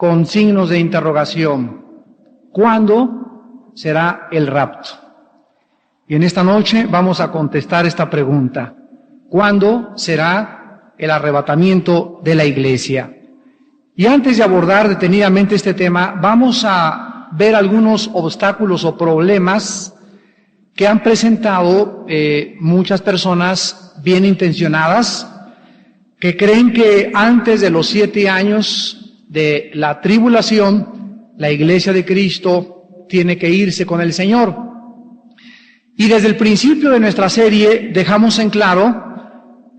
con signos de interrogación. ¿Cuándo será el rapto? Y en esta noche vamos a contestar esta pregunta. ¿Cuándo será el arrebatamiento de la iglesia? Y antes de abordar detenidamente este tema, vamos a ver algunos obstáculos o problemas que han presentado muchas personas bien intencionadas, que creen que antes de los 7 años de la tribulación, la iglesia de Cristo tiene que irse con el Señor. Y desde el principio de nuestra serie dejamos en claro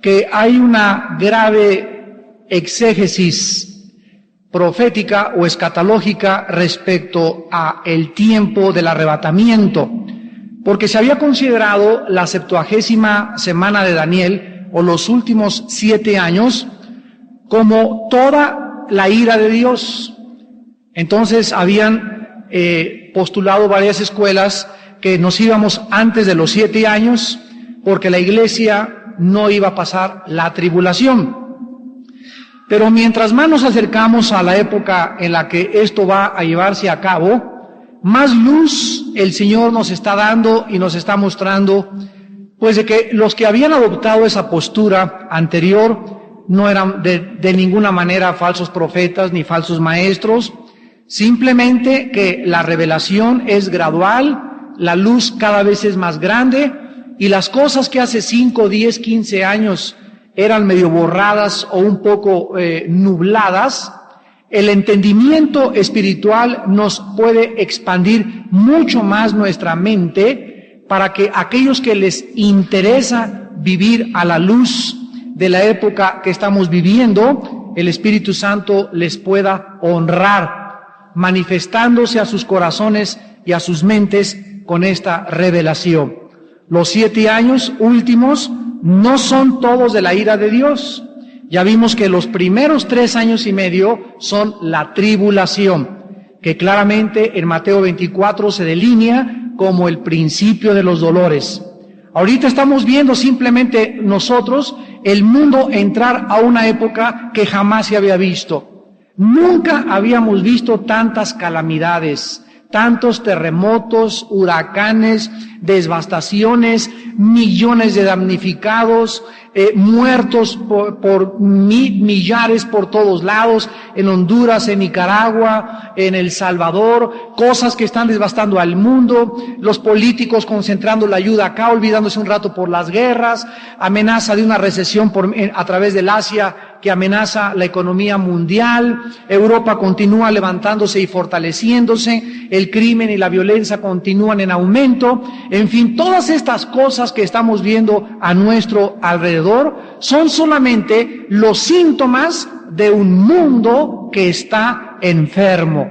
que hay una grave exégesis profética o escatológica respecto a el tiempo del arrebatamiento, porque se había considerado la 70ª semana de Daniel, o los últimos 7 años, como toda la ira de Dios. Entonces habían postulado varias escuelas que nos íbamos antes de los 7 años, porque la iglesia no iba a pasar la tribulación. Pero mientras más nos acercamos a la época en la que esto va a llevarse a cabo, más luz el Señor nos está dando y nos está mostrando, pues de que los que habían adoptado esa postura anterior no eran de ninguna manera falsos profetas ni falsos maestros, simplemente que la revelación es gradual, la luz cada vez es más grande, y las cosas que hace 5, 10, 15 años eran medio borradas o un poco nubladas, el entendimiento espiritual nos puede expandir mucho más nuestra mente para que aquellos que les interesa vivir a la luz de la época que estamos viviendo, el Espíritu Santo les pueda honrar, manifestándose a sus corazones y a sus mentes con esta revelación. Los 7 años últimos no son todos de la ira de Dios. Ya vimos que los primeros 3 años y medio son la tribulación, que claramente en Mateo 24 se delinea como el principio de los dolores. Ahorita estamos viendo simplemente nosotros el mundo entrar a una época que jamás se había visto. Nunca habíamos visto tantas calamidades, tantos terremotos, huracanes, devastaciones, millones de damnificados, muertos por millares por todos lados, en Honduras, en Nicaragua, en El Salvador, cosas que están devastando al mundo, los políticos concentrando la ayuda acá, olvidándose un rato por las guerras, amenaza de una recesión a través del Asia que amenaza la economía mundial, Europa continúa levantándose y fortaleciéndose, el crimen y la violencia continúan en aumento, en fin, todas estas cosas que estamos viendo a nuestro alrededor son solamente los síntomas de un mundo que está enfermo.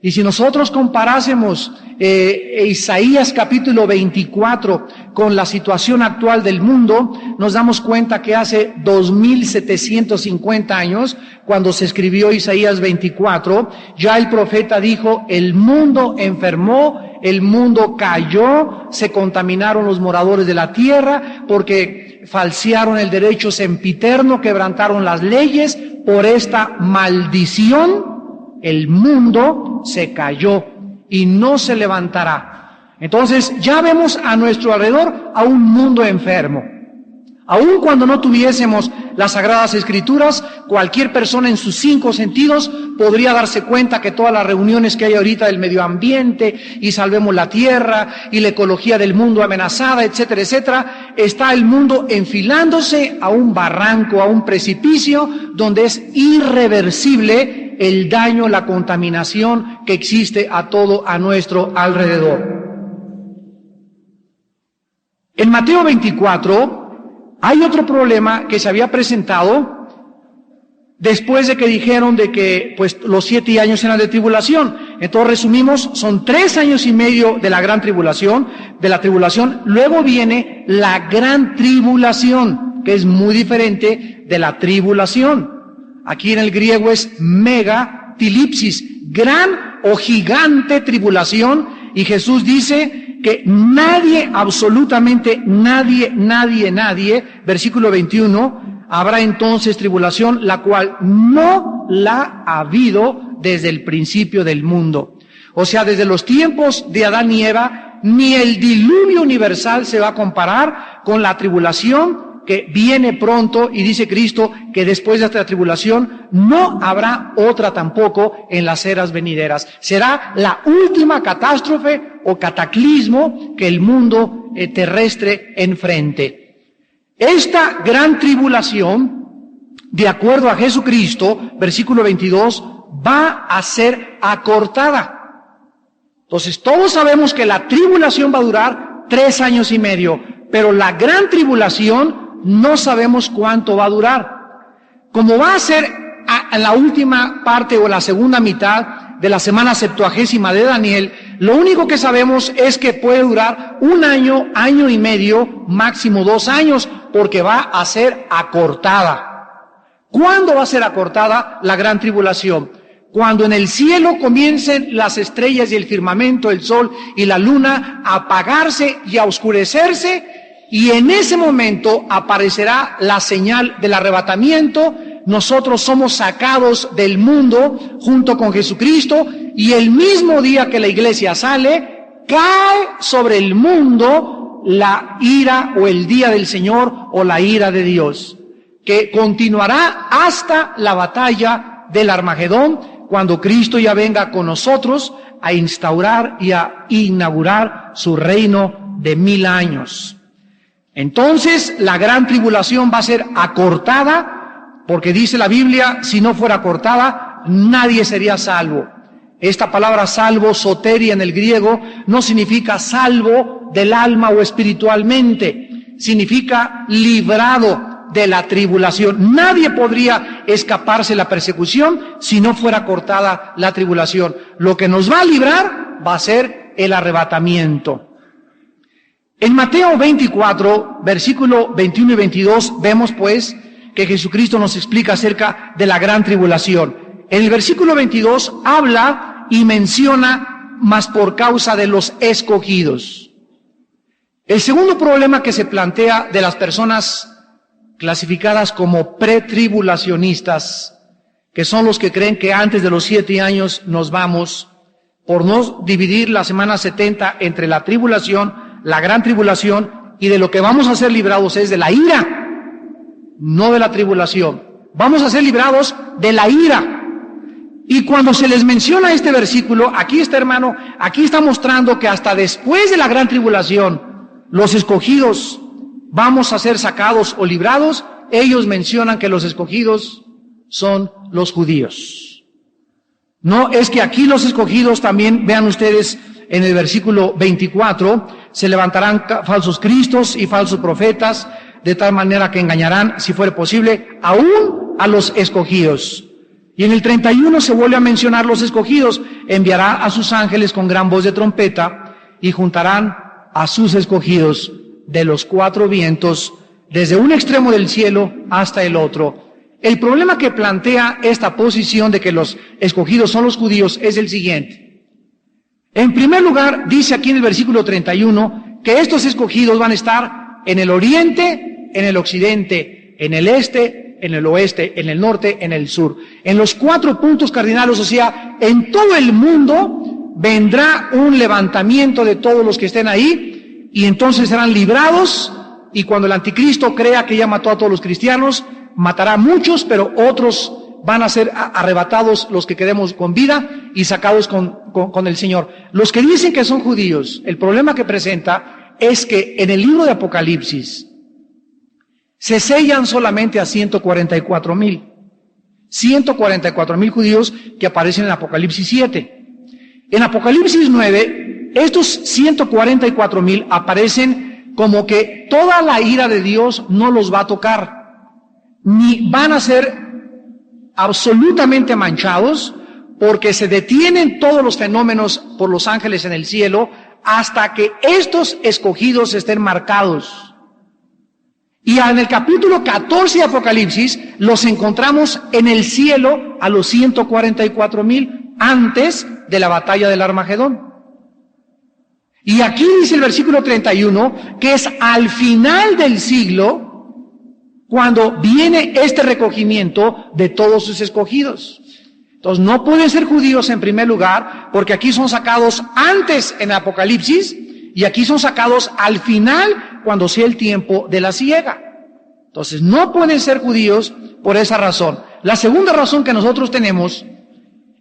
Y si nosotros comparásemos Isaías capítulo 24 con la situación actual del mundo, nos damos cuenta que hace 2750 años, cuando se escribió Isaías 24, ya el profeta dijo, el mundo enfermó, el mundo cayó, se contaminaron los moradores de la tierra, porque falsearon el derecho sempiterno, quebrantaron las leyes, por esta maldición el mundo se cayó y no se levantará. Entonces ya vemos a nuestro alrededor a un mundo enfermo. Aun cuando no tuviésemos las Sagradas Escrituras, cualquier persona en sus 5 sentidos podría darse cuenta que todas las reuniones que hay ahorita del medio ambiente y salvemos la tierra y la ecología del mundo amenazada, etcétera, etcétera, está el mundo enfilándose a un barranco, a un precipicio donde es irreversible el daño, la contaminación que existe a todo a nuestro alrededor. En Mateo 24 hay otro problema que se había presentado después de que dijeron de que pues los 7 años eran de tribulación. Entonces resumimos, son 3 años y medio de la gran tribulación, luego viene la gran tribulación, que es muy diferente de la tribulación. Aquí en el griego es mega tilipsis, gran o gigante tribulación, y Jesús dice que nadie, absolutamente nadie, versículo 21, habrá entonces tribulación, la cual no la ha habido desde el principio del mundo. O sea, desde los tiempos de Adán y Eva, ni el diluvio universal se va a comparar con la tribulación que viene pronto, y dice Cristo que después de esta tribulación no habrá otra tampoco en las eras venideras. Será la última catástrofe o cataclismo que el mundo terrestre enfrente. Esta gran tribulación, de acuerdo a Jesucristo, versículo 22, va a ser acortada. Entonces, todos sabemos que la tribulación va a durar 3 años y medio, pero la gran tribulación no sabemos cuánto va a durar. Como va a ser a la última parte o la segunda mitad de la semana septuagésima de Daniel, lo único que sabemos es que puede durar 1 año, año y medio, máximo 2 años, porque va a ser acortada. ¿Cuándo va a ser acortada la gran tribulación? Cuando en el cielo comiencen las estrellas y el firmamento, el sol y la luna a apagarse y a oscurecerse, y en ese momento aparecerá la señal del arrebatamiento. Nosotros somos sacados del mundo junto con Jesucristo, y el mismo día que la iglesia sale, cae sobre el mundo la ira o el día del Señor o la ira de Dios, que continuará hasta la batalla del Armagedón, cuando Cristo ya venga con nosotros a instaurar y a inaugurar su reino de 1000 años. Entonces, la gran tribulación va a ser acortada, porque dice la Biblia, si no fuera acortada, nadie sería salvo. Esta palabra salvo, soteria en el griego, no significa salvo del alma o espiritualmente, significa librado de la tribulación. Nadie podría escaparse de la persecución si no fuera cortada la tribulación. Lo que nos va a librar va a ser el arrebatamiento. En Mateo 24, versículo 21 y 22, vemos pues que Jesucristo nos explica acerca de la gran tribulación. En el versículo 22 habla y menciona, mas por causa de los escogidos. El segundo problema que se plantea de las personas clasificadas como pretribulacionistas, que son los que creen que antes de los 7 años nos vamos, por no dividir la semana 70 entre la tribulación, la gran tribulación, y de lo que vamos a ser librados es de la ira, no de la tribulación. Vamos a ser librados de la ira. Y cuando se les menciona este versículo, aquí está, hermano, aquí está mostrando que hasta después de la gran tribulación, los escogidos vamos a ser sacados o librados. Ellos mencionan que los escogidos son los judíos. No es que aquí los escogidos también, vean ustedes, en el versículo 24, se levantarán falsos cristos y falsos profetas, de tal manera que engañarán, si fuere posible, aún a los escogidos. Y en el 31 se vuelve a mencionar los escogidos. Enviará a sus ángeles con gran voz de trompeta, y juntarán a sus escogidos de los 4 vientos, desde un extremo del cielo hasta el otro. El problema que plantea esta posición de que los escogidos son los judíos es el siguiente. En primer lugar, dice aquí en el versículo 31 que estos escogidos van a estar en el oriente, en el occidente, en el este, en el oeste, en el norte, en el sur. En los 4 puntos cardinales, o sea, en todo el mundo vendrá un levantamiento de todos los que estén ahí, y entonces serán librados, y cuando el anticristo crea que ya mató a todos los cristianos, matará a muchos, pero otros van a ser arrebatados, los que quedemos con vida, y sacados con el Señor. Los que dicen que son judíos, el problema que presenta es que en el libro de Apocalipsis se sellan solamente a 144,000. 144,000 judíos que aparecen en Apocalipsis 7. En Apocalipsis 9, estos 144,000 aparecen como que toda la ira de Dios no los va a tocar, ni van a ser absolutamente manchados, porque se detienen todos los fenómenos por los ángeles en el cielo hasta que estos escogidos estén marcados. Y en el capítulo 14 de Apocalipsis los encontramos en el cielo a los 144,000 antes de la batalla del Armagedón. Y aquí dice el versículo 31 que es al final del siglo cuando viene este recogimiento de todos sus escogidos. Entonces no pueden ser judíos en primer lugar, porque aquí son sacados antes en Apocalipsis, y aquí son sacados al final, cuando sea el tiempo de la siega. Entonces no pueden ser judíos por esa razón. La segunda razón que nosotros tenemos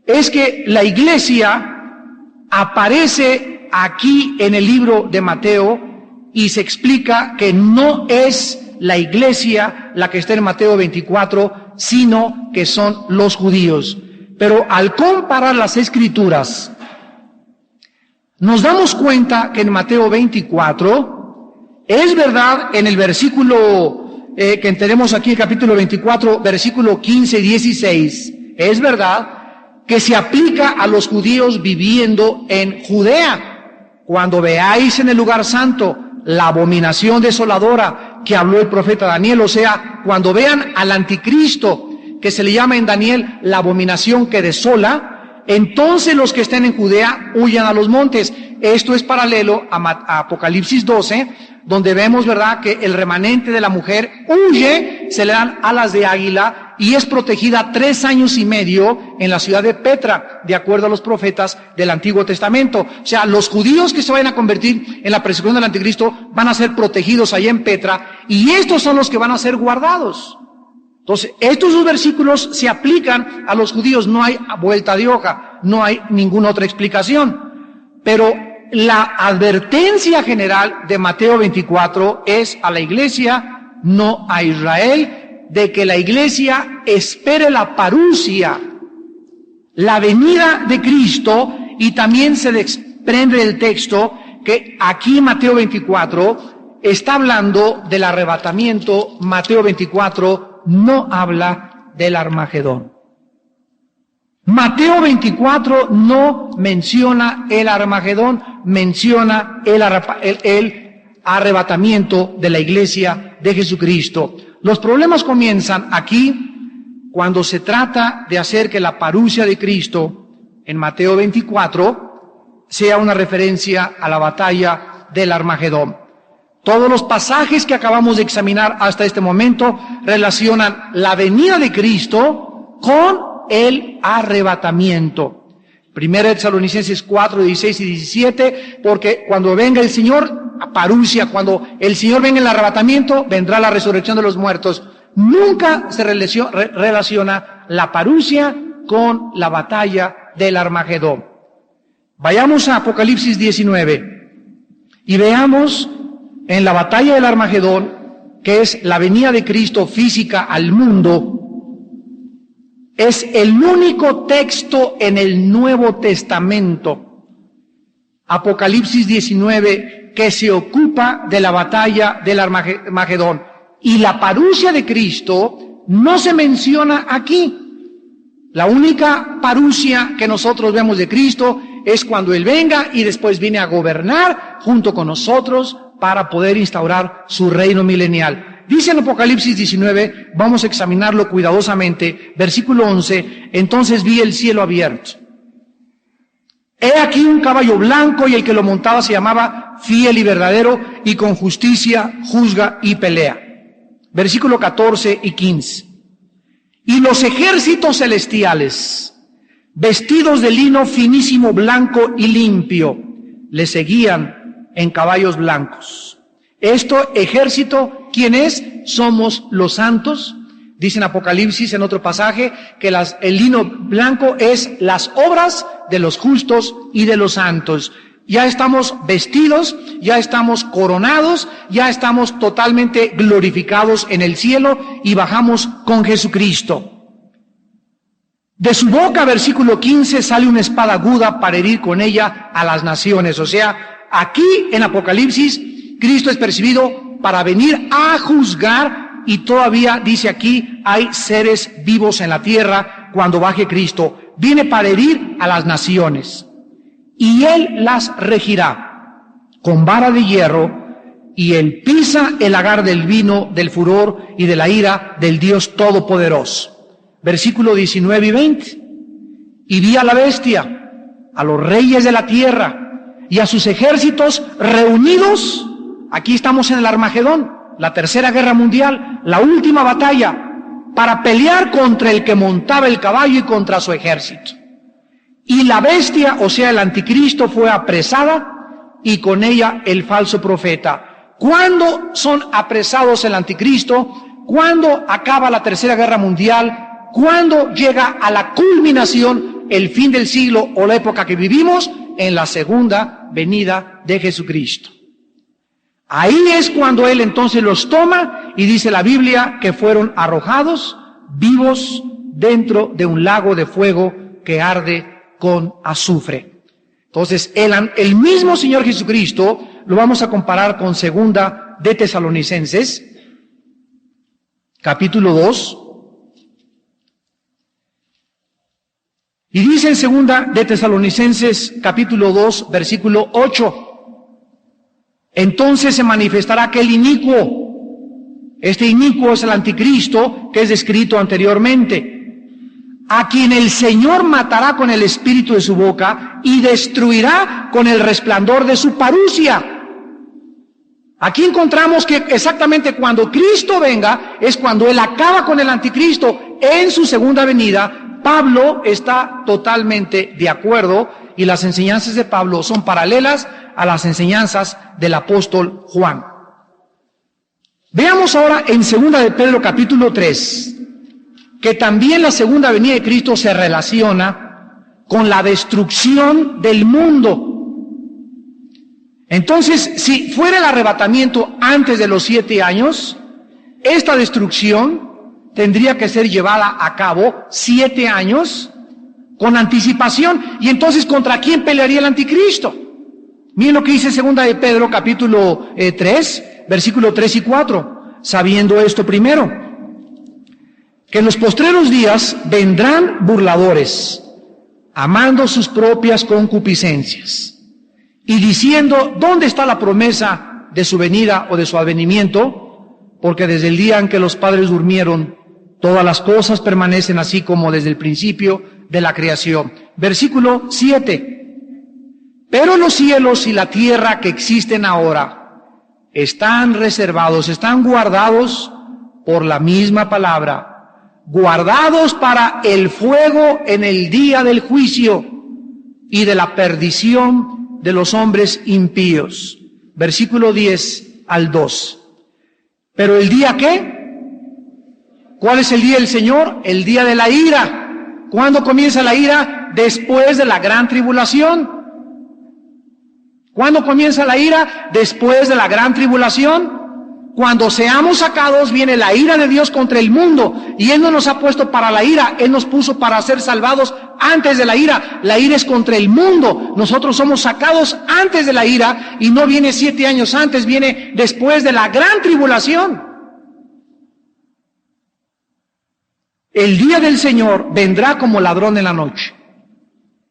es que la iglesia aparece aquí en el libro de Mateo y se explica que no es la iglesia la que está en Mateo 24, sino que son los judíos. Pero al comparar las escrituras, nos damos cuenta que en Mateo 24, es verdad en el versículo que tenemos aquí, el capítulo 24, versículo 15 y 16, es verdad que se aplica a los judíos viviendo en Judea. Cuando veáis en el lugar santo la abominación desoladora que habló el profeta Daniel, o sea, cuando vean al anticristo, que se le llama en Daniel la abominación que desola, entonces los que estén en Judea huyan a los montes. Esto es paralelo a Apocalipsis 12, donde vemos, ¿verdad?, que el remanente de la mujer huye, se le dan alas de águila y es protegida 3 años y medio en la ciudad de Petra, de acuerdo a los profetas del Antiguo Testamento. O sea, los judíos que se vayan a convertir en la persecución del anticristo van a ser protegidos allá en Petra, y estos son los que van a ser guardados. Entonces, estos dos versículos se aplican a los judíos, no hay vuelta de hoja, no hay ninguna otra explicación. Pero la advertencia general de Mateo 24 es a la iglesia, no a Israel, de que la iglesia espere la parusia, la venida de Cristo, y también se desprende del texto que aquí Mateo 24 está hablando del arrebatamiento. Mateo 24 no habla del Armagedón. Mateo 24 no menciona el Armagedón, menciona el arrebatamiento de la iglesia de Jesucristo. Los problemas comienzan aquí cuando se trata de hacer que la parusia de Cristo en Mateo 24 sea una referencia a la batalla del Armagedón. Todos los pasajes que acabamos de examinar hasta este momento relacionan la venida de Cristo con el arrebatamiento. Primera de Tesalonicenses 4, 16 y 17, porque cuando venga el Señor, parusia, cuando el Señor venga en el arrebatamiento, vendrá la resurrección de los muertos. Nunca se relaciona la parusia con la batalla del Armagedón. Vayamos a Apocalipsis 19 y veamos en la batalla del Armagedón, que es la venida de Cristo física al mundo. Es el único texto en el Nuevo Testamento, Apocalipsis 19, que se ocupa de la batalla del Armagedón. Y la parusia de Cristo no se menciona aquí. La única parusia que nosotros vemos de Cristo es cuando Él venga y después viene a gobernar junto con nosotros para poder instaurar su reino milenial. Dice en Apocalipsis 19, vamos a examinarlo cuidadosamente, versículo 11, entonces vi el cielo abierto. He aquí un caballo blanco, y el que lo montaba se llamaba Fiel y Verdadero, y con justicia juzga y pelea. Versículo 14 y 15. Y los ejércitos celestiales, vestidos de lino finísimo, blanco y limpio, le seguían en caballos blancos. Esto, ejército, ¿quién es? Somos los santos. Dice en Apocalipsis, en otro pasaje, que el lino blanco es las obras de los justos y de los santos. Ya estamos vestidos, ya estamos coronados, ya estamos totalmente glorificados en el cielo y bajamos con Jesucristo. De su boca, versículo 15, sale una espada aguda para herir con ella a las naciones. O sea, aquí en Apocalipsis, Cristo es percibido para venir a juzgar, y todavía dice aquí, hay seres vivos en la tierra cuando baje Cristo. Viene para herir a las naciones, y Él las regirá con vara de hierro, y Él pisa el lagar del vino, del furor y de la ira del Dios Todopoderoso. Versículo 19 y 20. Y vi a la bestia, a los reyes de la tierra y a sus ejércitos reunidos. Aquí estamos en el Armagedón, la tercera guerra mundial, la última batalla. para pelear contra el que montaba el caballo y contra su ejército. Y la bestia, o sea, el anticristo, fue apresada y con ella el falso profeta. ¿Cuándo son apresados el anticristo? ¿Cuándo acaba la Tercera Guerra Mundial? ¿Cuándo llega a la culminación el fin del siglo o la época que vivimos? En la segunda venida de Jesucristo. Ahí es cuando Él entonces los toma y dice la Biblia que fueron arrojados vivos dentro de un lago de fuego que arde con azufre. Entonces, el mismo Señor Jesucristo lo vamos a comparar con Segunda de Tesalonicenses, capítulo 2. Y dice en Segunda de Tesalonicenses, capítulo 2, versículo 8. Entonces se manifestará aquel inicuo. Este inicuo es el anticristo que es descrito anteriormente, a quien el Señor matará con el espíritu de su boca y destruirá con el resplandor de su parucia. Aquí encontramos que exactamente cuando Cristo venga es cuando Él acaba con el anticristo en su segunda venida. Pablo está totalmente de acuerdo y las enseñanzas de Pablo son paralelas a las enseñanzas del apóstol Juan. Veamos ahora en Segunda de Pedro capítulo 3, que también la segunda venida de Cristo se relaciona con la destrucción del mundo. Entonces, si fuera el arrebatamiento antes de los 7 años, esta destrucción tendría que ser llevada a cabo 7 años con anticipación. Y entonces, ¿contra quién pelearía el anticristo? Miren lo que dice Segunda de Pedro capítulo 3, versículo 3 y 4. Sabiendo esto primero, que en los postreros días vendrán burladores, amando sus propias concupiscencias, y diciendo, ¿dónde está la promesa de su venida o de su advenimiento? Porque desde el día en que los padres durmieron, todas las cosas permanecen así como desde el principio de la creación. Versículo 7. Pero los cielos y la tierra que existen ahora están reservados, están guardados por la misma palabra, guardados para el fuego en el día del juicio y de la perdición de los hombres impíos. Versículo 10 al 2. ¿Pero el día qué? ¿Cuál es el día del Señor? El día de la ira. ¿Cuándo comienza la ira? Después de la gran tribulación. ¿Cuándo comienza la ira? Después de la gran tribulación. Cuando seamos sacados, viene la ira de Dios contra el mundo. Y Él no nos ha puesto para la ira, Él nos puso para ser salvados antes de la ira. La ira es contra el mundo. Nosotros somos sacados antes de la ira y no viene 7 años antes, viene después de la gran tribulación. El día del Señor vendrá como ladrón en la noche,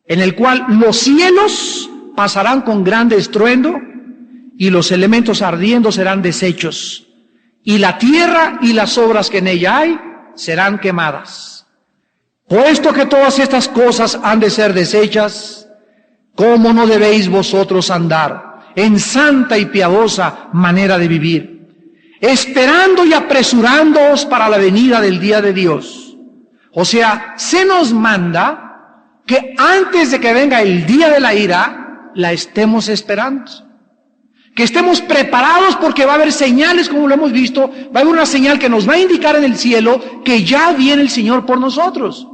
en el cual los cielos pasarán con grande estruendo y los elementos ardiendo serán deshechos, y la tierra y las obras que en ella hay serán quemadas. Puesto que todas estas cosas han de ser deshechas, ¿cómo no debéis vosotros andar en santa y piadosa manera de vivir, esperando y apresurándoos para la venida del día de Dios? O sea, se nos manda que antes de que venga el día de la ira, la estemos esperando. Que estemos preparados porque va a haber señales, como lo hemos visto, va a haber una señal que nos va a indicar en el cielo que ya viene el Señor por nosotros.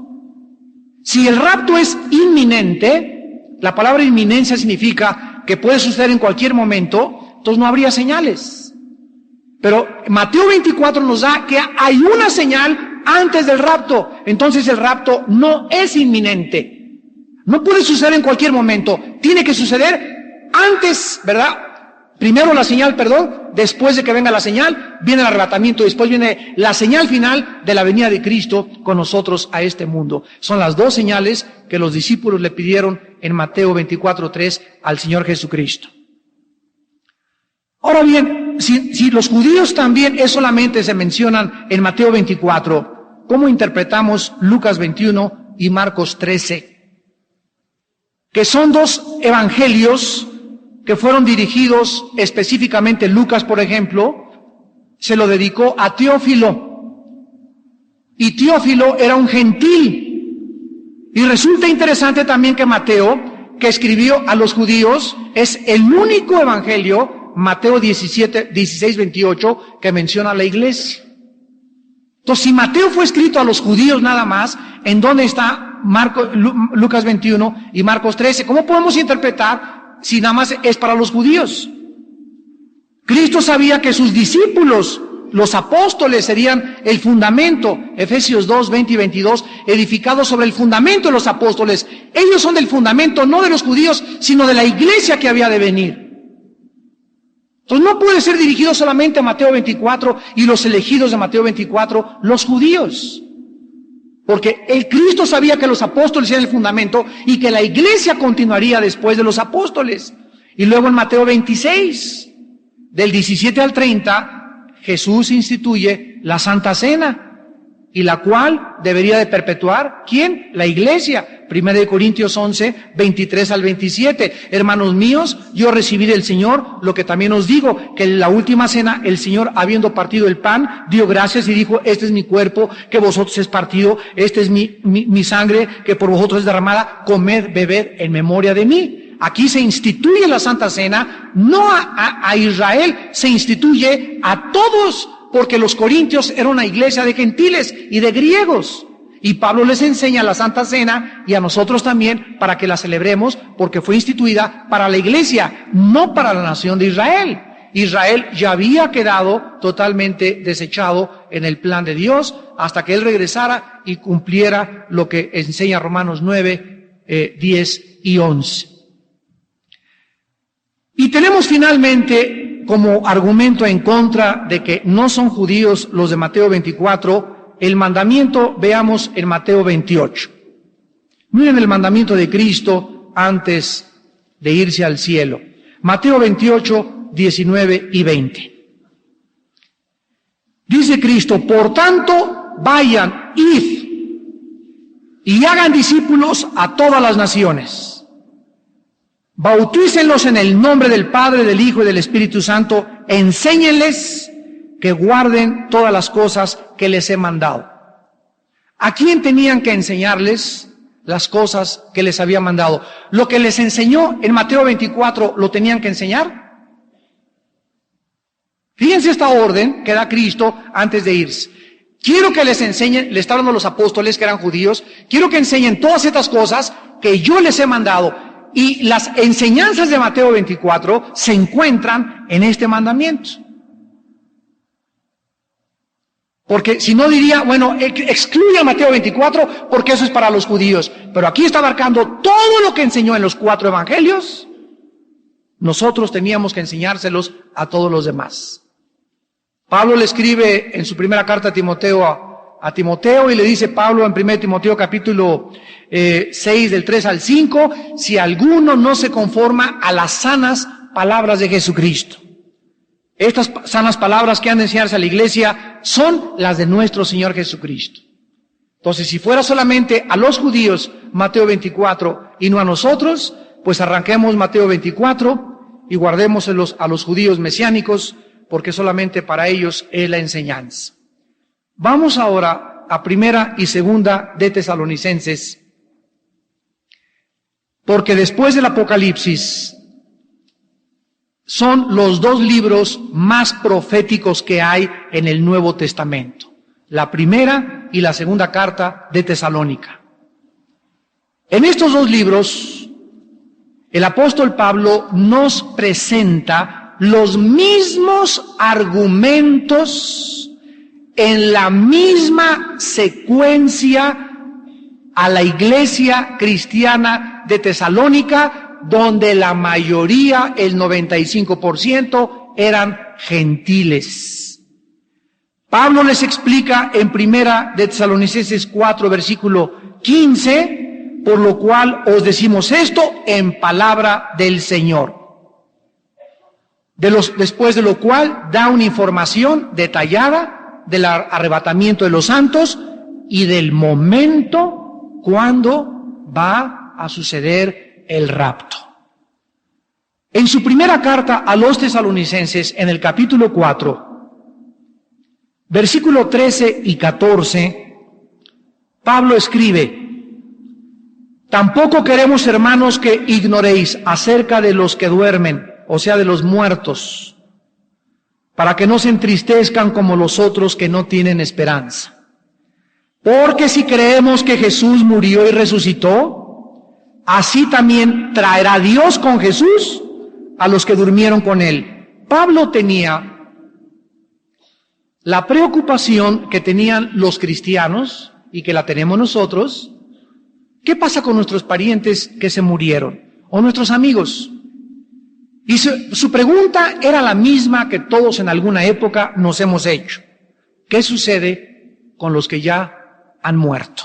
Si el rapto es inminente, la palabra inminencia significa que puede suceder en cualquier momento, entonces no habría señales. Pero Mateo 24 nos da que hay una señal antes del rapto, entonces el rapto no es inminente. No puede suceder en cualquier momento, tiene que suceder antes, ¿verdad? Primero la señal, después de que venga la señal, viene el arrebatamiento, después viene la señal final de la venida de Cristo con nosotros a este mundo. Son las 2 señales que los discípulos le pidieron en Mateo 24:3 al Señor Jesucristo. Ahora bien, si los judíos también solamente se mencionan en Mateo 24, ¿cómo interpretamos Lucas 21 y Marcos 13? Que son 2 evangelios que fueron dirigidos específicamente. Lucas, por ejemplo, se lo dedicó a Teófilo. y Teófilo era un gentil. Y resulta interesante también que Mateo, que escribió a los judíos, es el único evangelio, Mateo 16, 28, que menciona a la iglesia. Entonces, si Mateo fue escrito a los judíos nada más, ¿en dónde está Lucas 21 y Marcos 13? ¿Cómo podemos interpretar si nada más es para los judíos? Cristo sabía que sus discípulos, los apóstoles, serían el fundamento. Efesios 2, 20 y 22, edificados sobre el fundamento de los apóstoles. Ellos son del fundamento, no de los judíos, sino de la iglesia que había de venir. Entonces no puede ser dirigido solamente a Mateo 24 y los elegidos de Mateo 24, los judíos. Porque el Cristo sabía que los apóstoles eran el fundamento y que la iglesia continuaría después de los apóstoles. Y luego en Mateo 26, del 17 al 30, Jesús instituye la Santa Cena, y la cual debería de perpetuar, ¿quién? La iglesia. 1 Corintios 11, 23 al 27. Hermanos míos, yo recibí del Señor lo que también os digo, que en la última cena el Señor, habiendo partido el pan, dio gracias y dijo, este es mi cuerpo que vosotros es partido, este es mi sangre que por vosotros es derramada, comed, bebed en memoria de mí. Aquí se instituye la Santa Cena, no a Israel, se instituye a todos, porque los corintios eran una iglesia de gentiles y de griegos. Y Pablo les enseña la Santa Cena y a nosotros también para que la celebremos, porque fue instituida para la iglesia, no para la nación de Israel. Israel ya había quedado totalmente desechado en el plan de Dios hasta que Él regresara y cumpliera lo que enseña Romanos 9, 10 y 11. Y tenemos finalmente como argumento en contra de que no son judíos los de Mateo 24, el mandamiento, veamos en Mateo 28. Miren el mandamiento de Cristo antes de irse al cielo. Mateo 28, 19 y 20. Dice Cristo, por tanto, vayan, id, y hagan discípulos a todas las naciones. Bautícenlos en el nombre del Padre, del Hijo y del Espíritu Santo. Enséñenles que guarden todas las cosas que les he mandado. ¿A quién tenían que enseñarles las cosas que les había mandado? ¿Lo que les enseñó en Mateo 24 lo tenían que enseñar? Fíjense esta orden que da Cristo antes de irse. Quiero que les enseñen, le está hablando a los apóstoles que eran judíos, quiero que enseñen todas estas cosas que yo les he mandado. Y las enseñanzas de Mateo 24 se encuentran en este mandamiento. Porque si no diría, bueno, excluye a Mateo 24 porque eso es para los judíos. Pero aquí está abarcando todo lo que enseñó en los 4 evangelios. Nosotros teníamos que enseñárselos a todos los demás. Pablo le escribe en su primera carta a Timoteo y le dice Pablo en 1 Timoteo capítulo 6 del 3 al 5, si alguno no se conforma a las sanas palabras de Jesucristo. Estas sanas palabras que han de enseñarse a la iglesia son las de nuestro Señor Jesucristo. Entonces, si fuera solamente a los judíos Mateo 24 y no a nosotros, pues arranquemos Mateo 24 y guardémoselos a los judíos mesiánicos, porque solamente para ellos es la enseñanza. Vamos ahora a 1 y 2 de Tesalonicenses, porque después del Apocalipsis son los 2 libros más proféticos que hay en el Nuevo Testamento, la primera y la segunda carta de Tesalónica. En estos 2 libros, el apóstol Pablo nos presenta los mismos argumentos en la misma secuencia a la iglesia cristiana de Tesalónica, donde la mayoría, el 95%, eran gentiles. Pablo les explica en 1 de Tesalonicenses 4, versículo 15, por lo cual os decimos esto en palabra del Señor. Después de lo cual da una información detallada del arrebatamiento de los santos y del momento cuando va a suceder el rapto. En su primera carta a los tesalonicenses, en el capítulo 4, versículo 13 y 14, Pablo escribe: tampoco queremos, hermanos, que ignoréis acerca de los que duermen, o sea, de los muertos, para que no se entristezcan como los otros que no tienen esperanza. Porque si creemos que Jesús murió y resucitó, así también traerá Dios con Jesús a los que durmieron con él. Pablo tenía la preocupación que tenían los cristianos y que la tenemos nosotros. ¿Qué pasa con nuestros parientes que se murieron? O nuestros amigos. Y su pregunta era la misma que todos en alguna época nos hemos hecho. ¿Qué sucede con los que ya han muerto?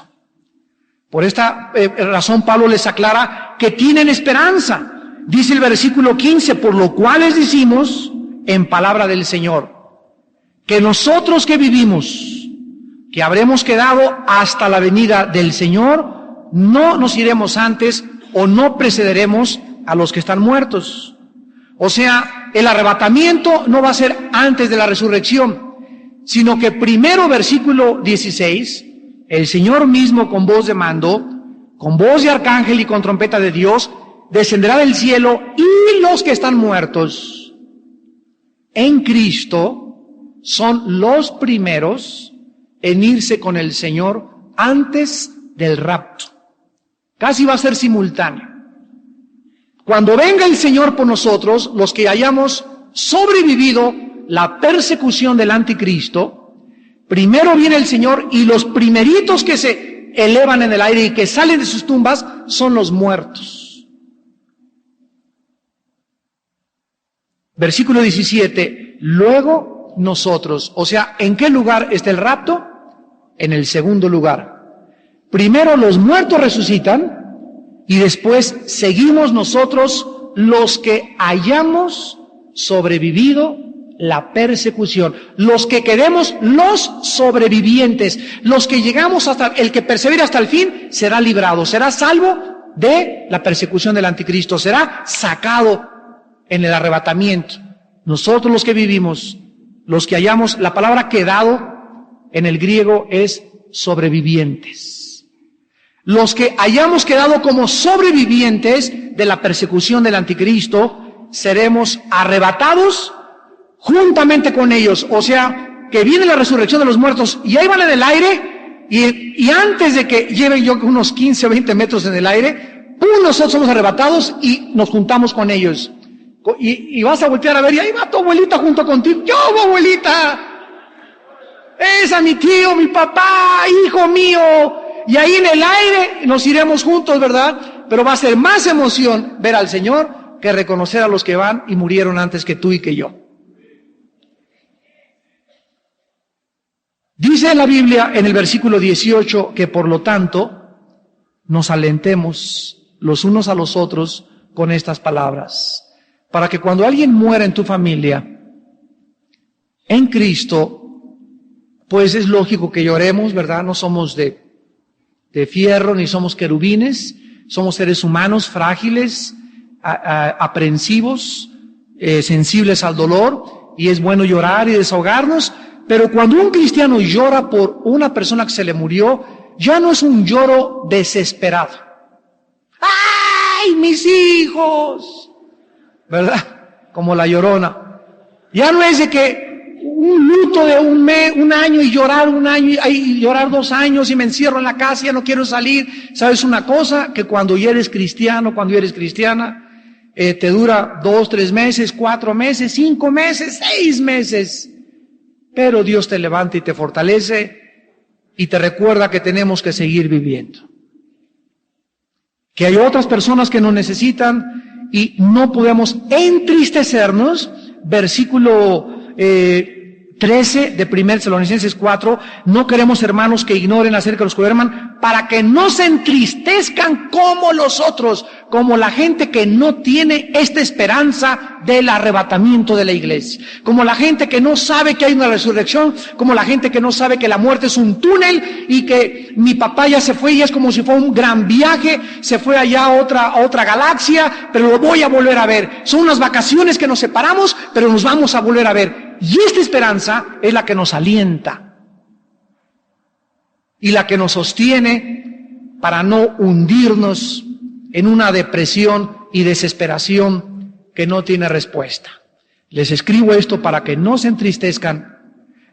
Por esta razón Pablo les aclara que tienen esperanza. Dice el versículo 15, por lo cual les decimos en palabra del Señor, que nosotros que vivimos, que habremos quedado hasta la venida del Señor, no nos iremos antes o no precederemos a los que están muertos. O sea, el arrebatamiento no va a ser antes de la resurrección, sino que primero, versículo 16, el Señor mismo con voz de mando, con voz de arcángel y con trompeta de Dios, descenderá del cielo, y los que están muertos en Cristo son los primeros en irse con el Señor antes del rapto. Casi va a ser simultáneo. Cuando venga el Señor por nosotros, los que hayamos sobrevivido la persecución del anticristo, primero viene el Señor, y los primeritos que se elevan en el aire y que salen de sus tumbas son los muertos. Versículo 17, luego nosotros, o sea, ¿en qué lugar está el rapto? En el segundo lugar. Primero los muertos resucitan, y después seguimos nosotros los que hayamos sobrevivido la persecución, los que quedemos los sobrevivientes, los que llegamos hasta, el que persevera hasta el fin será librado, será salvo de la persecución del anticristo, será sacado en el arrebatamiento. Nosotros los que vivimos, los que hayamos, la palabra quedado en el griego es sobrevivientes. Los que hayamos quedado como sobrevivientes de la persecución del anticristo, seremos arrebatados juntamente con ellos. O sea, que viene la resurrección de los muertos y ahí van en el aire, y antes de que lleven yo unos 15 o 20 metros en el aire, nosotros somos arrebatados y nos juntamos con ellos. Y vas a voltear a ver, y ahí va tu abuelita junto contigo. ¡Yo, abuelita! ¡Es a mi tío, mi papá, hijo mío! Y ahí en el aire nos iremos juntos, ¿verdad? Pero va a ser más emoción ver al Señor que reconocer a los que van y murieron antes que tú y que yo. Dice la Biblia en el versículo 18 que por lo tanto nos alentemos los unos a los otros con estas palabras, para que cuando alguien muera en tu familia en Cristo, pues es lógico que lloremos, ¿verdad? No somos de fierro, ni somos querubines, somos seres humanos frágiles, aprensivos, sensibles al dolor, y es bueno llorar y desahogarnos, pero cuando un cristiano llora por una persona que se le murió, ya no es un lloro desesperado. ¡Ay, mis hijos! ¿Verdad? Como la Llorona. Ya no es de que un luto de un mes, un año, y llorar un año, y llorar 2 años, y me encierro en la casa, ya no quiero salir. ¿Sabes una cosa? Que cuando ya eres cristiano, cuando eres cristiana, te dura 2, 3 meses, 4 meses, 5 meses, 6 meses. Pero Dios te levanta y te fortalece y te recuerda que tenemos que seguir viviendo. Que hay otras personas que nos necesitan y no podemos entristecernos. Versículo 13 de 1 Tesalonicenses 4, no queremos, hermanos, que ignoren acerca de los que duerman, para que no se entristezcan como los otros, como la gente que no tiene esta esperanza del arrebatamiento de la iglesia, como la gente que no sabe que hay una resurrección, como la gente que no sabe que la muerte es un túnel y que mi papá ya se fue y es como si fuera un gran viaje, se fue allá a otra galaxia, pero lo voy a volver a ver. Son unas vacaciones que nos separamos, pero nos vamos a volver a ver. Y esta esperanza es la que nos alienta. y la que nos sostiene para no hundirnos en una depresión y desesperación que no tiene respuesta. Les escribo esto para que no se entristezcan.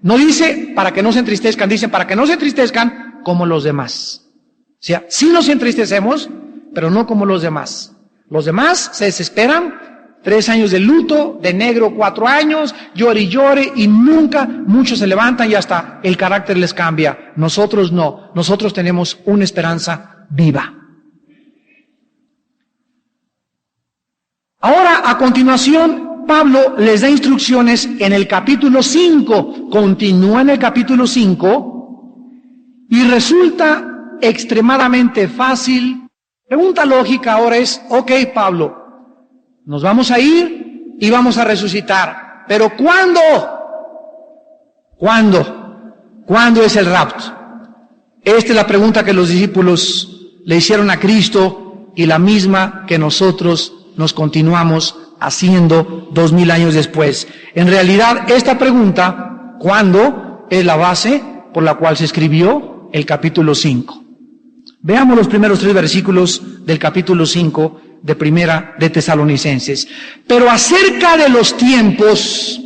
No dice para que no se entristezcan, dice para que no se entristezcan como los demás. O sea, sí nos entristecemos, pero no como los demás. Los demás se desesperan, 3 años de luto, de negro 4 años, llore y llore, y nunca muchos se levantan y hasta el carácter les cambia. Nosotros no, nosotros tenemos una esperanza viva. Ahora, a continuación, Pablo les da instrucciones en el capítulo 5, continúa en el capítulo 5, y resulta extremadamente fácil. Pregunta lógica ahora es, ok, Pablo, nos vamos a ir y vamos a resucitar, pero ¿cuándo? ¿Cuándo es el rapto? Esta es la pregunta que los discípulos le hicieron a Cristo y la misma que nosotros nos continuamos haciendo 2000 años después. En realidad, esta pregunta, ¿cuándo?, es la base por la cual se escribió el capítulo 5. Veamos los primeros 3 versículos del capítulo 5 de Primera de Tesalonicenses. Pero acerca de los tiempos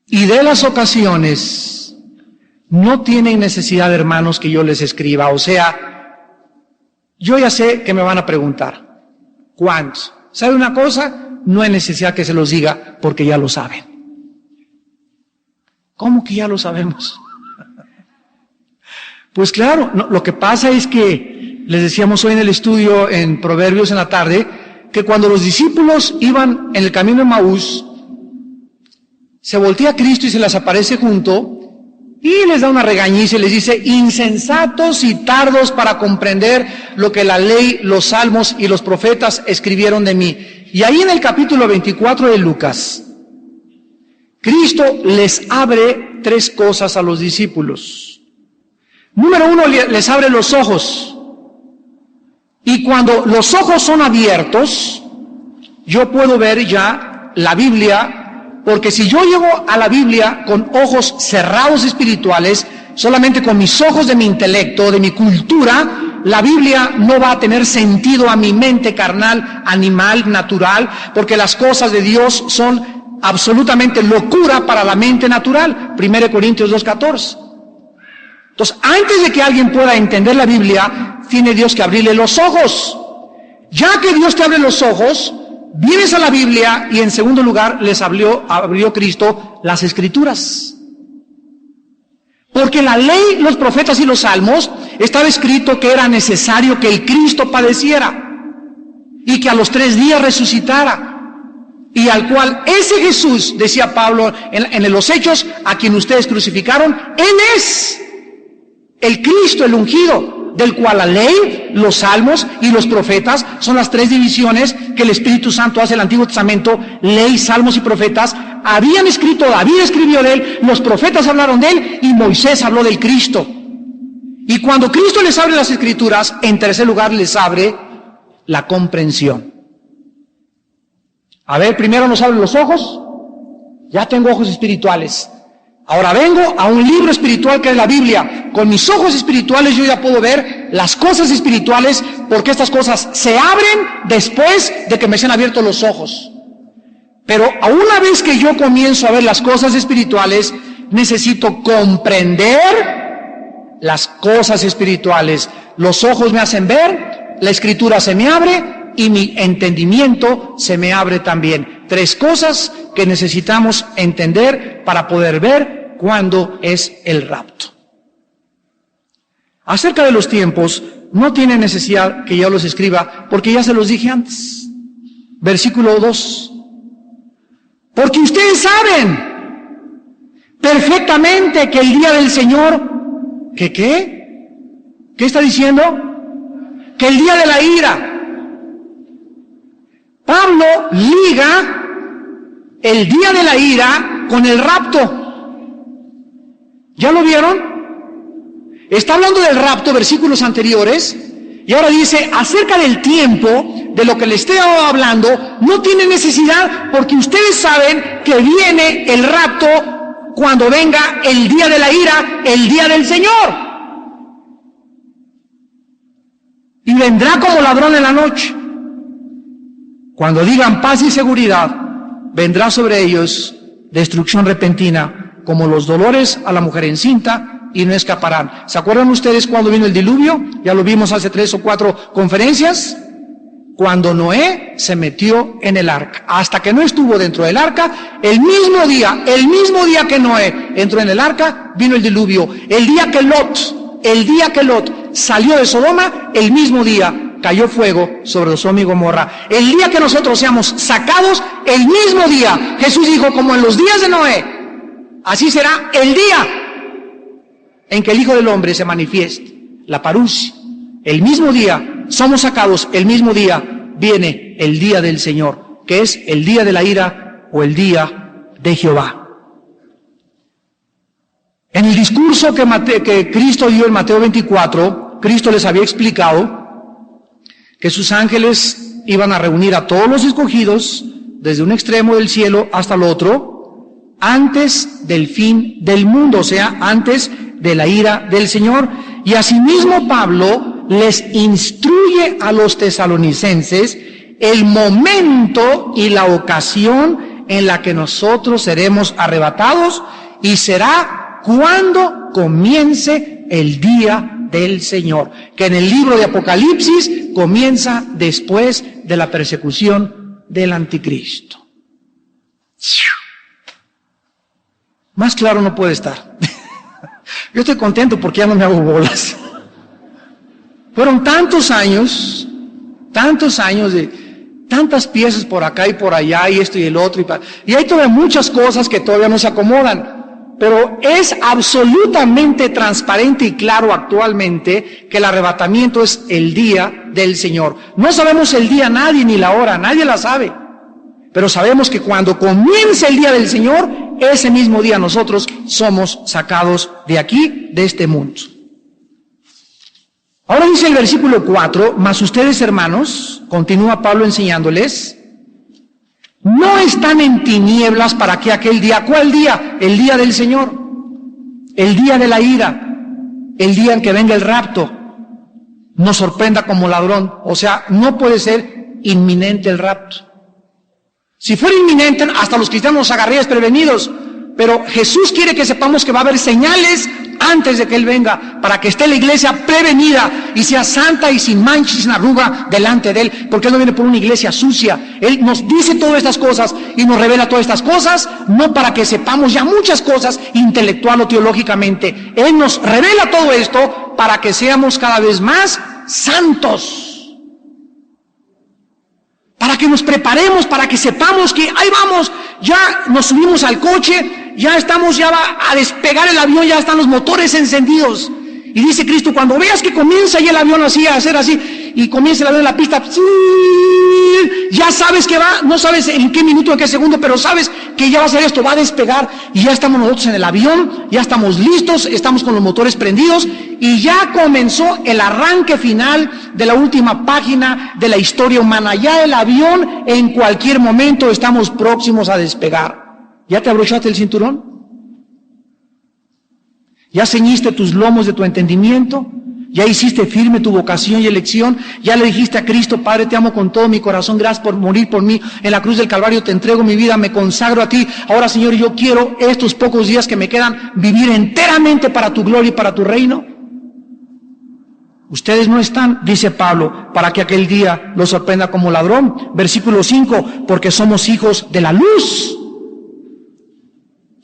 y de las ocasiones, no tienen necesidad, hermanos, que yo les escriba. O sea, yo ya sé que me van a preguntar, ¿cuándo? ¿Sabe una cosa? No hay necesidad que se los diga, porque ya lo saben. ¿Cómo que ya lo sabemos? Pues claro, no, lo que pasa es que, les decíamos hoy en el estudio en Proverbios en la tarde, que cuando los discípulos iban en el camino de Maús, se voltea a Cristo y se les aparece junto, y les da una regañiza y les dice, insensatos y tardos para comprender lo que la ley, los salmos y los profetas escribieron de mí. Y ahí en el capítulo 24 de Lucas, Cristo les abre 3 cosas a los discípulos. Número 1, les abre los ojos. Y cuando los ojos son abiertos, yo puedo ver ya la Biblia, porque si yo llego a la Biblia con ojos cerrados espirituales, solamente con mis ojos de mi intelecto, de mi cultura, la Biblia no va a tener sentido a mi mente carnal, animal, natural, porque las cosas de Dios son absolutamente locura para la mente natural. 1 Corintios 2:14. Entonces, antes de que alguien pueda entender la Biblia, tiene Dios que abrirle los ojos. Ya que Dios te abre los ojos, vienes a la Biblia y en segundo lugar les abrió Cristo las Escrituras. Porque la ley, los profetas y los salmos, estaba escrito que era necesario que el Cristo padeciera y que a los 3 días resucitara. Y al cual ese Jesús, decía Pablo en los Hechos, a quien ustedes crucificaron, Él es el Cristo, el ungido, del cual la ley, los salmos y los profetas son las 3 divisiones que el Espíritu Santo hace en el Antiguo Testamento. Ley, salmos y profetas habían escrito, David escribió de él, los profetas hablaron de él y Moisés habló del Cristo. Y cuando Cristo les abre las Escrituras, en tercer lugar les abre la comprensión. A ver, primero nos abre los ojos, ya tengo ojos espirituales. Ahora vengo a un libro espiritual que es la Biblia. Con mis ojos espirituales yo ya puedo ver las cosas espirituales, porque estas cosas se abren después de que me sean abiertos los ojos. Pero a una vez que yo comienzo a ver las cosas espirituales, necesito comprender las cosas espirituales. Los ojos me hacen ver, la Escritura se me abre y mi entendimiento se me abre también. 3 cosas que necesitamos entender para poder ver cuándo es el rapto. Acerca de los tiempos, no tiene necesidad que yo los escriba, porque ya se los dije antes. Versículo 2. Porque ustedes saben perfectamente que el día del Señor, ¿qué qué? ¿Qué está diciendo? Que el día de la ira. Pablo liga el día de la ira con el rapto. ¿Ya lo vieron? Está hablando del rapto, versículos anteriores, y ahora dice, acerca del tiempo, de lo que le estoy hablando, no tiene necesidad, porque ustedes saben que viene el rapto cuando venga el día de la ira, el día del Señor. Y vendrá como ladrón en la noche. Cuando digan paz y seguridad, vendrá sobre ellos destrucción repentina, como los dolores a la mujer encinta, y no escaparán. ¿Se acuerdan ustedes cuando vino el diluvio? Ya lo vimos hace 3 o 4 conferencias. Cuando Noé se metió en el arca, hasta que no estuvo dentro del arca, el mismo día que Noé entró en el arca, vino el diluvio. El día que Lot salió de Sodoma, el mismo día cayó fuego sobre Sodoma y Gomorra. El día que nosotros seamos sacados, el mismo día, Jesús dijo, como en los días de Noé, así será el día en que el Hijo del Hombre se manifieste, la parusia. El mismo día somos sacados, el mismo día viene el día del Señor, que es el día de la ira o el día de Jehová. En el discurso que Cristo dio en Mateo 24, Cristo les había explicado que sus ángeles iban a reunir a todos los escogidos desde un extremo del cielo hasta el otro, antes del fin del mundo, o sea, antes de la ira del Señor. Y asimismo Pablo les instruye a los tesalonicenses el momento y la ocasión en la que nosotros seremos arrebatados, y será cuando comience el día del Señor, que en el libro de Apocalipsis comienza después de la persecución del anticristo. Más claro no puede estar. Yo estoy contento porque ya no me hago bolas. Fueron tantos años de tantas piezas por acá y por allá, y esto y el otro, y hay todavía muchas cosas que todavía no se acomodan, pero es absolutamente transparente y claro actualmente que el arrebatamiento es el día del Señor. No sabemos el día nadie, ni la hora, nadie la sabe, pero sabemos que cuando comience el día del Señor, ese mismo día nosotros somos sacados de aquí, de este mundo. Ahora dice el versículo 4, mas ustedes, hermanos, continúa Pablo enseñándoles, no están en tinieblas para que aquel día, ¿cuál día? El día del Señor, el día de la ira, el día en que venga el rapto, nos sorprenda como ladrón. O sea, no puede ser inminente el rapto. Si fuera inminente, hasta los cristianos nos agarraría desprevenidos, pero Jesús quiere que sepamos que va a haber señales antes de que Él venga, para que esté la iglesia prevenida y sea santa y sin mancha y sin arruga delante de Él, porque Él no viene por una iglesia sucia. Él nos dice todas estas cosas y nos revela todas estas cosas, no para que sepamos ya muchas cosas intelectual o teológicamente. Él nos revela todo esto para que seamos cada vez más santos, para que nos preparemos, para que sepamos que ahí vamos, ya nos subimos al coche, ya estamos, ya va a despegar el avión, ya están los motores encendidos. Y dice Cristo, cuando veas que comienza ya el avión así, a hacer así, y comienza el avión en la pista, ya sabes que va, no sabes en qué minuto, en qué segundo, pero sabes que ya va a hacer esto, va a despegar, y ya estamos nosotros en el avión, ya estamos listos, estamos con los motores prendidos, y ya comenzó el arranque final de la última página de la historia humana. Ya el avión, en cualquier momento, estamos próximos a despegar. ¿Ya te abrochaste el cinturón? ¿Ya ceñiste tus lomos de tu entendimiento? ¿Ya hiciste firme tu vocación y elección? ¿Ya le dijiste a Cristo, Padre, te amo con todo mi corazón, gracias por morir por mí en la cruz del Calvario, te entrego mi vida, me consagro a ti? Ahora, Señor, yo quiero estos pocos días que me quedan vivir enteramente para tu gloria y para tu reino. Ustedes no están, dice Pablo, para que aquel día los sorprenda como ladrón. Versículo 5, porque somos hijos de la luz.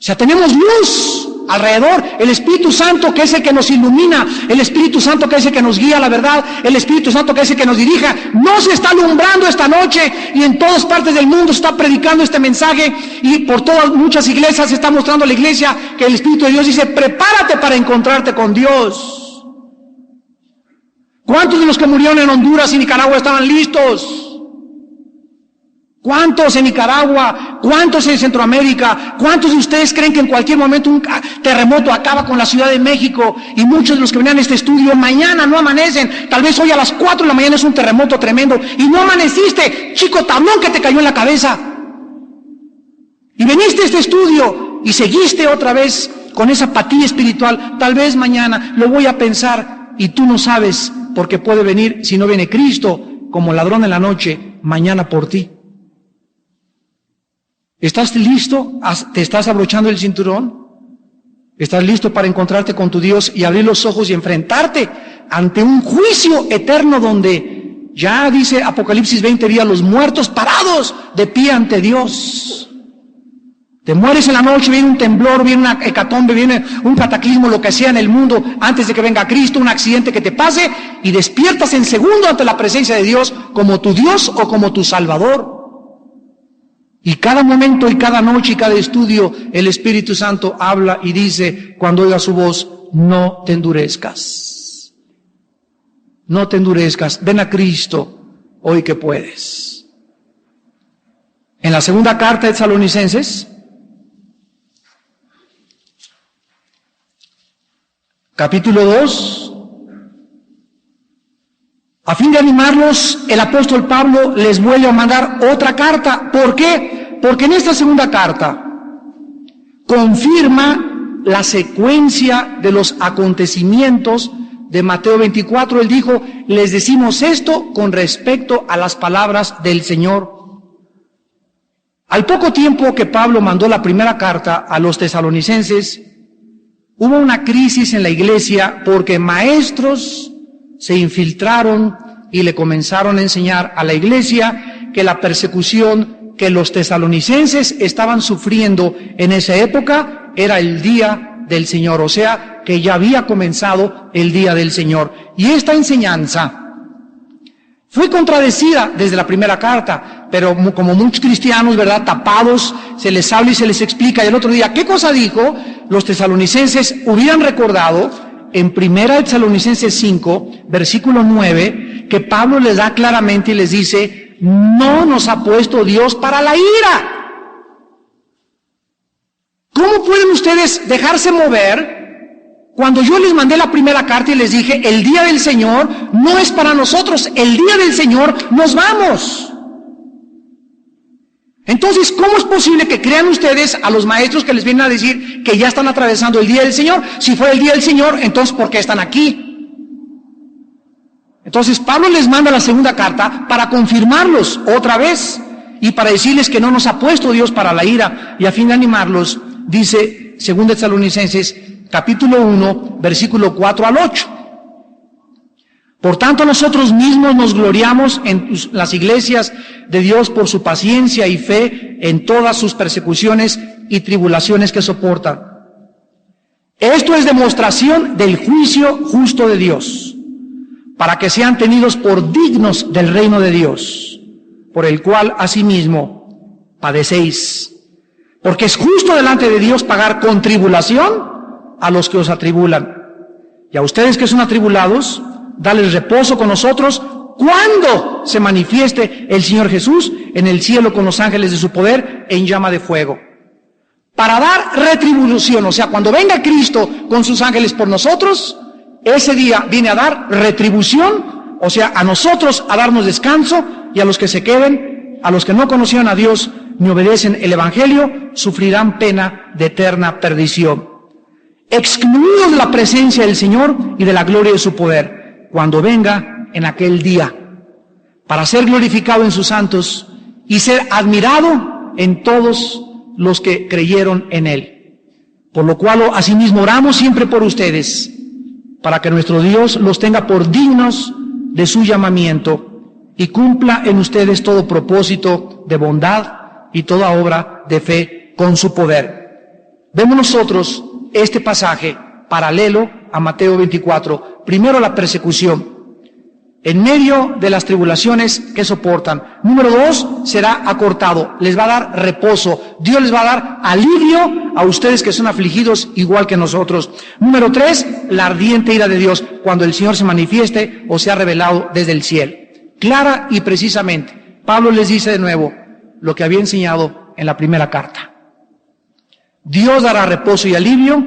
O sea, tenemos luz alrededor, el Espíritu Santo, que es el que nos ilumina, el Espíritu Santo, que es el que nos guía a la verdad, el Espíritu Santo, que es el que nos dirija, nos está alumbrando esta noche, y en todas partes del mundo está predicando este mensaje, y por todas muchas iglesias se está mostrando a la iglesia que el Espíritu de Dios dice, prepárate para encontrarte con Dios. ¿Cuántos de los que murieron en Honduras y Nicaragua estaban listos? ¿Cuántos en Nicaragua? ¿Cuántos en Centroamérica? ¿Cuántos de ustedes creen que en cualquier momento un terremoto acaba con la Ciudad de México? Y muchos de los que venían a este estudio mañana no amanecen. Tal vez hoy a las 4 de la mañana es un terremoto tremendo y no amaneciste, chico tablón que te cayó en la cabeza. Y viniste a este estudio y seguiste otra vez con esa apatía espiritual. Tal vez mañana lo voy a pensar, y tú no sabes, porque puede venir, si no viene Cristo, como ladrón en la noche, mañana por ti. ¿Estás listo? ¿Te estás abrochando el cinturón? ¿Estás listo para encontrarte con tu Dios y abrir los ojos y enfrentarte ante un juicio eterno donde ya dice Apocalipsis 20 días los muertos parados de pie ante Dios? Te mueres en la noche, viene un temblor, viene una hecatombe, viene un cataclismo, lo que sea en el mundo antes de que venga Cristo, un accidente que te pase, y despiertas en segundo ante la presencia de Dios como tu Dios o como tu Salvador. Y cada momento y cada noche y cada estudio, el Espíritu Santo habla y dice, cuando oigas su voz, no te endurezcas. No te endurezcas. Ven a Cristo hoy que puedes. En la segunda carta de Tesalonicenses, capítulo 2, a fin de animarlos, el apóstol Pablo les vuelve a mandar otra carta. ¿Por qué? Porque en esta segunda carta confirma la secuencia de los acontecimientos de Mateo 24. Él dijo, les decimos esto con respecto a las palabras del Señor. Al poco tiempo que Pablo mandó la primera carta a los tesalonicenses, hubo una crisis en la iglesia porque maestros se infiltraron y le comenzaron a enseñar a la iglesia que la persecución que los tesalonicenses estaban sufriendo en esa época era el día del Señor, o sea, que ya había comenzado el día del Señor. Y esta enseñanza fue contradecida desde la primera carta, pero como muchos cristianos, ¿verdad?, tapados, se les habla y se les explica, y el otro día, ¿qué cosa dijo? Los tesalonicenses hubieran recordado en 1 Tesalonicenses 5, versículo 9, que Pablo les da claramente y les dice, no nos ha puesto Dios para la ira. ¿Cómo pueden ustedes dejarse mover cuando yo les mandé la primera carta y les dije, el día del Señor no es para nosotros, el día del Señor nos vamos? Entonces, ¿cómo es posible que crean ustedes a los maestros que les vienen a decir que ya están atravesando el día del Señor? Si fuera el día del Señor, entonces, ¿por qué están aquí? Entonces, Pablo les manda la segunda carta para confirmarlos otra vez y para decirles que no nos ha puesto Dios para la ira. Y a fin de animarlos, dice 2 Tesalonicenses, capítulo 1, versículo 4 al 8. Por tanto, nosotros mismos nos gloriamos en las iglesias de Dios por su paciencia y fe en todas sus persecuciones y tribulaciones que soportan. Esto es demostración del juicio justo de Dios, para que sean tenidos por dignos del reino de Dios, por el cual asimismo padecéis. Porque es justo delante de Dios pagar con tribulación a los que os atribulan. Y a ustedes que son atribulados, dales reposo con nosotros cuando se manifieste el Señor Jesús en el cielo con los ángeles de su poder en llama de fuego. Para dar retribución, o sea, cuando venga Cristo con sus ángeles por nosotros, ese día viene a dar retribución, o sea, a nosotros a darnos descanso, y a los que se queden, a los que no conocieron a Dios ni obedecen el Evangelio, sufrirán pena de eterna perdición. Excluidos de la presencia del Señor y de la gloria de su poder, cuando venga en aquel día, para ser glorificado en sus santos y ser admirado en todos los que creyeron en Él. Por lo cual, asimismo, oramos siempre por ustedes, para que nuestro Dios los tenga por dignos de su llamamiento y cumpla en ustedes todo propósito de bondad y toda obra de fe con su poder. Vemos nosotros este pasaje paralelo a Mateo 24. Primero, la persecución en medio de las tribulaciones que soportan. Número 2, será acortado, les va a dar reposo. Dios les va a dar alivio a ustedes que son afligidos igual que nosotros. Número 3, la ardiente ira de Dios cuando el Señor se manifieste o sea revelado desde el cielo. Clara y precisamente, Pablo les dice de nuevo lo que había enseñado en la primera carta. Dios dará reposo y alivio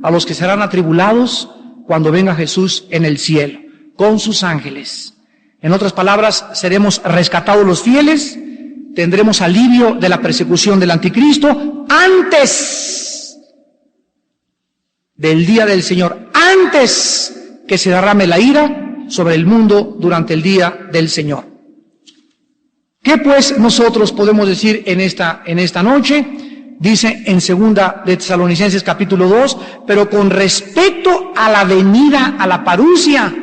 a los que serán atribulados cuando venga Jesús en el cielo, con sus ángeles. En otras palabras, seremos rescatados los fieles, tendremos alivio de la persecución del anticristo antes del día del Señor, antes que se derrame la ira sobre el mundo durante el día del Señor. ¿Qué pues nosotros podemos decir en esta noche? Dice en 2 de Tesalonicenses capítulo 2, pero con respecto a la venida, a la parusia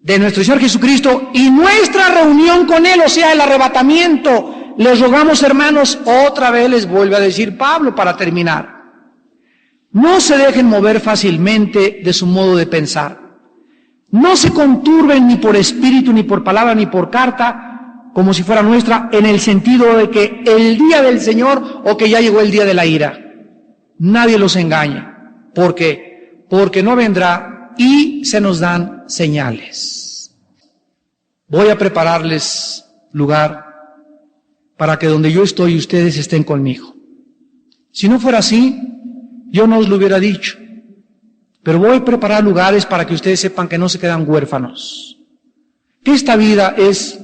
de nuestro Señor Jesucristo y nuestra reunión con Él, o sea, el arrebatamiento, les rogamos, hermanos, otra vez les vuelve a decir Pablo para terminar, no se dejen mover fácilmente de su modo de pensar, no se conturben ni por espíritu, ni por palabra, ni por carta, como si fuera nuestra, en el sentido de que el día del Señor o que ya llegó el día de la ira. Nadie los engaña. ¿Por qué? Porque no vendrá y se nos dan señales. Voy a prepararles lugar para que donde yo estoy ustedes estén conmigo. Si no fuera así, yo no os lo hubiera dicho. Pero voy a preparar lugares para que ustedes sepan que no se quedan huérfanos. Que esta vida es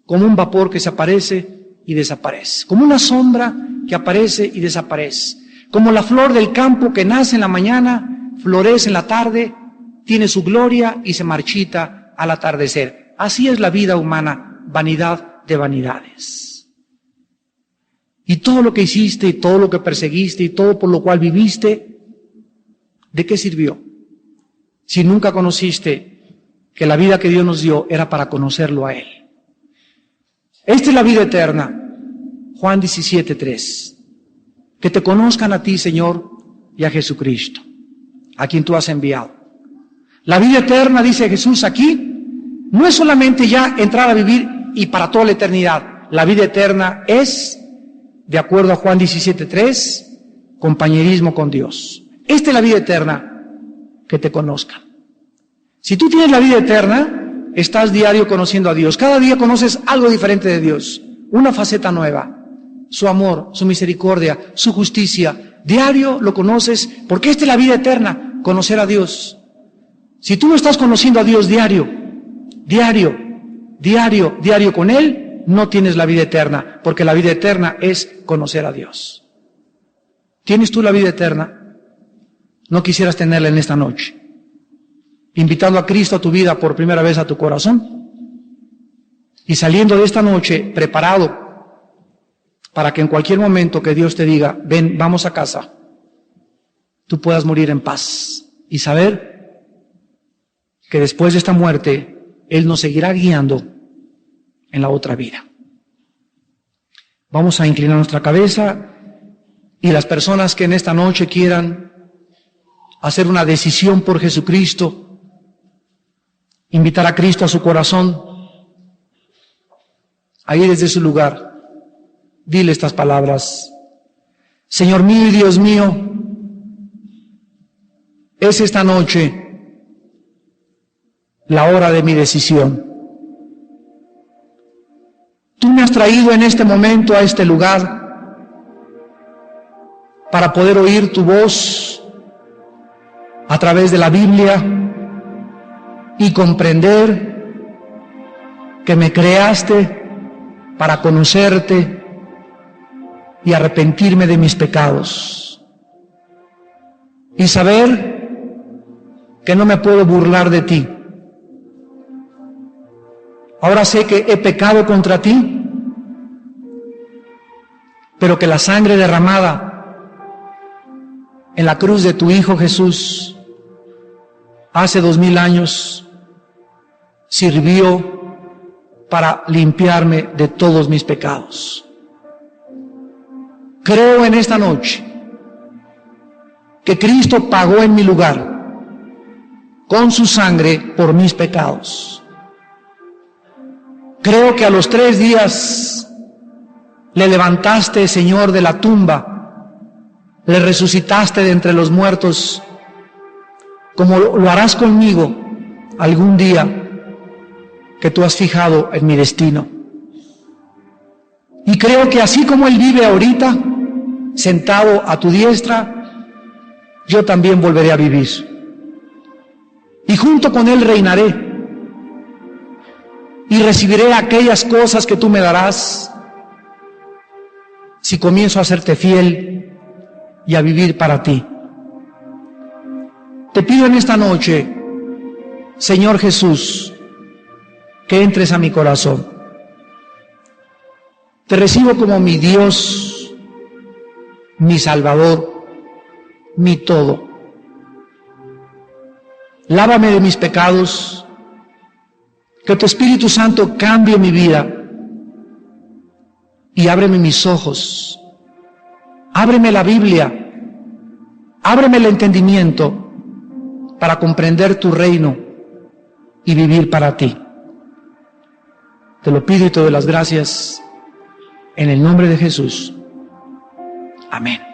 como un vapor que se aparece y desaparece, como una sombra que aparece y desaparece, como la flor del campo que nace en la mañana, florece en la tarde, tiene su gloria y se marchita al atardecer. Así es la vida humana, vanidad de vanidades. Y todo lo que hiciste, y todo lo que perseguiste, y todo por lo cual viviste, ¿de qué sirvió? Si nunca conociste que la vida que Dios nos dio era para conocerlo a Él. Esta es la vida eterna, Juan 17:3. Que te conozcan a ti, Señor, y a Jesucristo, a quien tú has enviado. La vida eterna, dice Jesús aquí, no es solamente ya entrar a vivir y para toda la eternidad. La vida eterna es, de acuerdo a Juan 17:3, compañerismo con Dios. Esta es la vida eterna, que te conozcan. Si tú tienes la vida eterna, estás diario conociendo a Dios. Cada día conoces algo diferente de Dios, una faceta nueva, su amor, su misericordia, su justicia. Diario lo conoces porque esta es la vida eterna, conocer a Dios. Si tú no estás conociendo a Dios diario con Él, no tienes la vida eterna, porque la vida eterna es conocer a Dios. ¿Tienes tú la vida eterna? ¿No quisieras tenerla en esta noche? Invitando a Cristo a tu vida por primera vez a tu corazón y saliendo de esta noche preparado para que en cualquier momento que Dios te diga, ven, vamos a casa, tú puedas morir en paz y saber que después de esta muerte Él nos seguirá guiando en la otra vida. Vamos a inclinar nuestra cabeza y las personas que en esta noche quieran hacer una decisión por Jesucristo, invitar a Cristo a su corazón, ahí desde su lugar, dile estas palabras: Señor mío y Dios mío, es esta noche la hora de mi decisión. Tú me has traído en este momento a este lugar para poder oír tu voz a través de la Biblia y comprender que me creaste para conocerte y arrepentirme de mis pecados y saber que no me puedo burlar de ti. Ahora sé que he pecado contra ti, pero que la sangre derramada en la cruz de tu Hijo Jesús hace 2000 años sirvió para limpiarme de todos mis pecados. Creo en esta noche que Cristo pagó en mi lugar con su sangre por mis pecados. Creo que a los 3 días le levantaste, Señor, de la tumba, le resucitaste de entre los muertos, como lo harás conmigo algún día que tú has fijado en mi destino. Y creo que así como Él vive ahorita, sentado a tu diestra, yo también volveré a vivir. Y junto con Él reinaré. Y recibiré aquellas cosas que tú me darás si comienzo a serte fiel y a vivir para ti. Te pido en esta noche, Señor Jesús, que entres a mi corazón. Te recibo como mi Dios, mi Salvador, mi todo. Lávame de mis pecados, que tu Espíritu Santo cambie mi vida y ábreme mis ojos, ábreme la Biblia, ábreme el entendimiento para comprender tu reino y vivir para ti. Te lo pido y te doy las gracias en el nombre de Jesús. Amén.